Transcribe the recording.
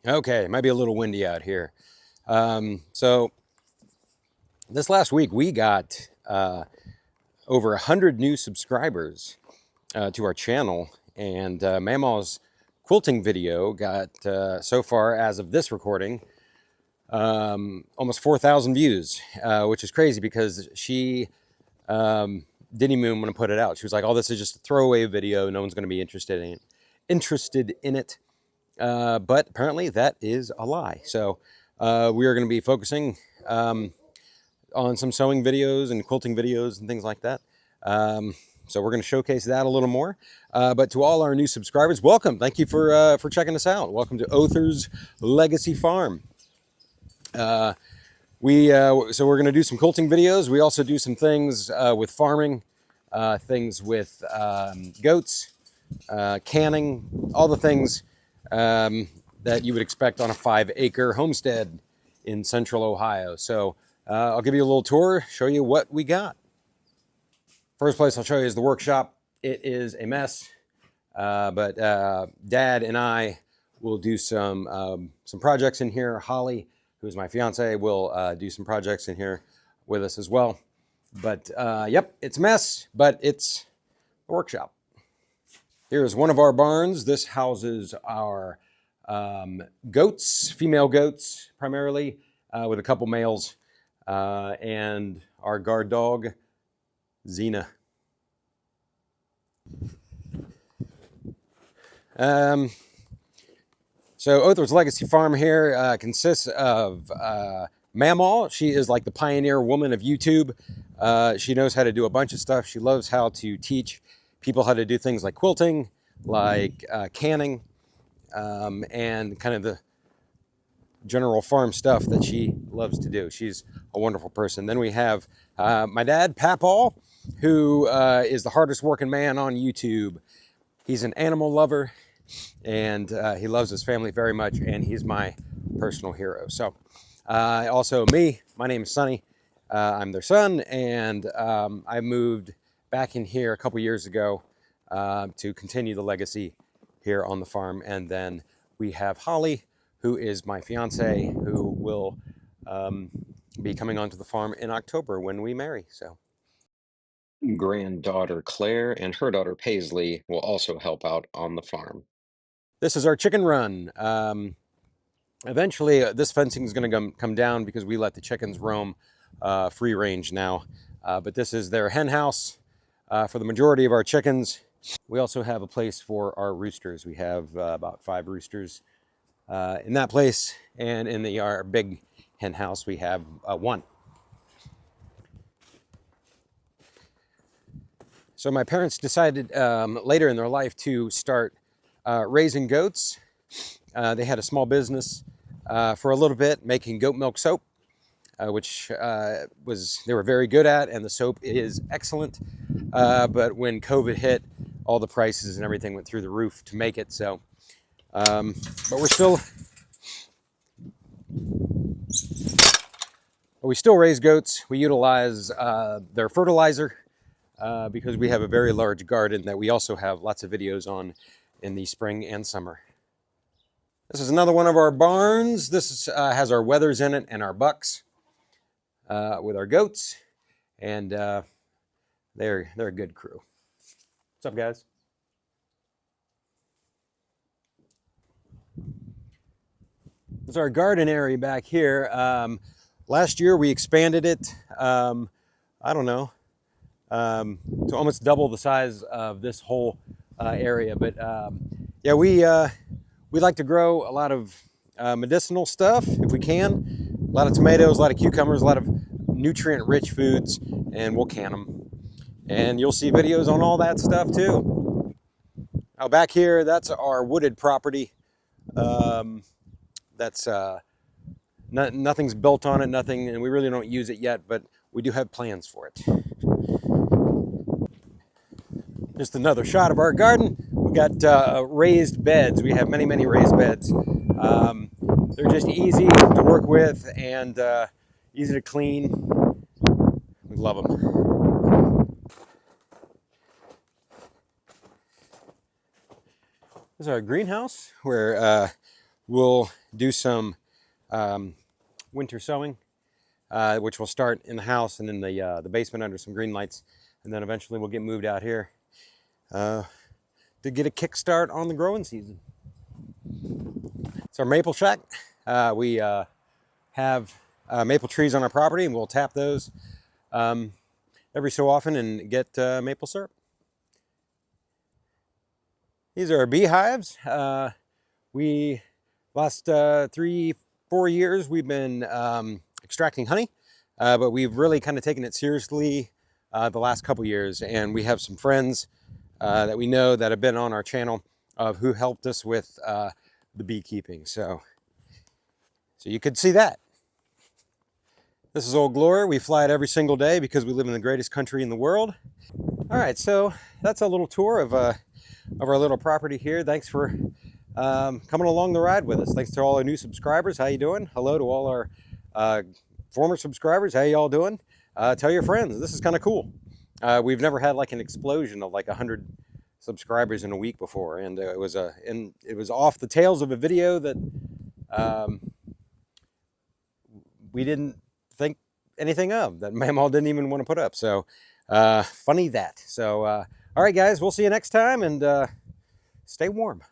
Okay, it might be a little windy out here. So this last week we got over 100 new subscribers to our channel, and Mamaw's quilting video got so far as of this recording almost 4,000 views, which is crazy because she didn't even want to put it out. She was like, "Oh, this is just a throwaway video. No one's going to be interested in it." But apparently that is a lie. So we are going to be focusing on some sewing videos and quilting videos and things like that. So we're going to showcase that a little more. But to all our new subscribers, welcome. Thank you for checking us out. Welcome to Other's Legacy Farm. So we're going to do some quilting videos. We also do some things with farming, things with goats, canning, all the things that you would expect on a 5-acre homestead in central Ohio. So I'll give you a little tour, show you what we got. First place I'll show you is the workshop. It is a mess, but Dad and I will do some projects in here. Holly, who's my fiance, will do some projects in here with us as well. But yep, it's a mess, but it's a workshop. Here's one of our barns. This houses our goats, female goats primarily, with a couple males, and our guard dog, Xena. So Other's Legacy Farm here consists of Mamaw. She is like the pioneer woman of YouTube. She knows how to do a bunch of stuff. She loves how to teach people how to do things like quilting, like canning, and kind of the general farm stuff that she loves to do. She's a wonderful person. Then we have my dad, Papaw, who is the hardest working man on YouTube. He's an animal lover, and he loves his family very much, and he's my personal hero. So also me, my name is Sonny. I'm their son, and I moved back in here a couple years ago to continue the legacy here on the farm. And then we have Holly, who is my fiance, who will be coming onto the farm in October when we marry. So granddaughter Claire and her daughter Paisley will also help out on the farm. This is our chicken run. Eventually, this fencing is going to come down because we let the chickens roam free range now. But this is their hen house for the majority of our chickens. We also have a place for our roosters. We have about 5 roosters in that place, and in our big hen house we have 1. So my parents decided later in their life to start raising goats. They had a small business for a little bit, making goat milk soap, which they were very good at, and the soap is excellent. But when COVID hit, all the prices and everything went through the roof to make it. So, but we still raise goats. We utilize their fertilizer because we have a very large garden that we also have lots of videos on in the spring and summer. This is another one of our barns. This has our wethers in it and our bucks with our goats, and they're a good crew. What's up, guys? This is our garden area back here. Last year we expanded it, I don't know, to almost double the size of this whole area. But yeah, we like to grow a lot of medicinal stuff if we can. A lot of tomatoes, a lot of cucumbers, a lot of nutrient-rich foods, and we'll can them. And you'll see videos on all that stuff too. Now back here, that's our wooded property. That's nothing's built on it, nothing, and we really don't use it yet, but we do have plans for it. Just another shot of our garden. We got raised beds. We have many, many raised beds. They're just easy to work with and easy to clean. We love them. This is our greenhouse where we'll do some winter sowing, which will start in the house and in the basement under some green lights, and then eventually we'll get moved out here to get a kickstart on the growing season. It's our maple shack. We have maple trees on our property, and we'll tap those every so often and get maple syrup. These are our beehives. We last 3-4 years we've been extracting honey, but we've really kind of taken it seriously the last couple years, and we have some friends that we know that have been on our channel who helped us with the beekeeping. So you could see that. This is Old Glory. We fly it every single day because we live in the greatest country in the world. All right, so that's a little tour of our little property here. Thanks for coming along the ride with us. Thanks to all our new subscribers. How you doing? Hello to all our former subscribers. How y'all doing? Tell your friends. This is kind of cool. We've never had like an explosion of like 100 subscribers in a week before, and it was off the tails of a video that we didn't think anything of, that Mamaw didn't even want to put up. So funny that. So all right, guys, we'll see you next time, and stay warm.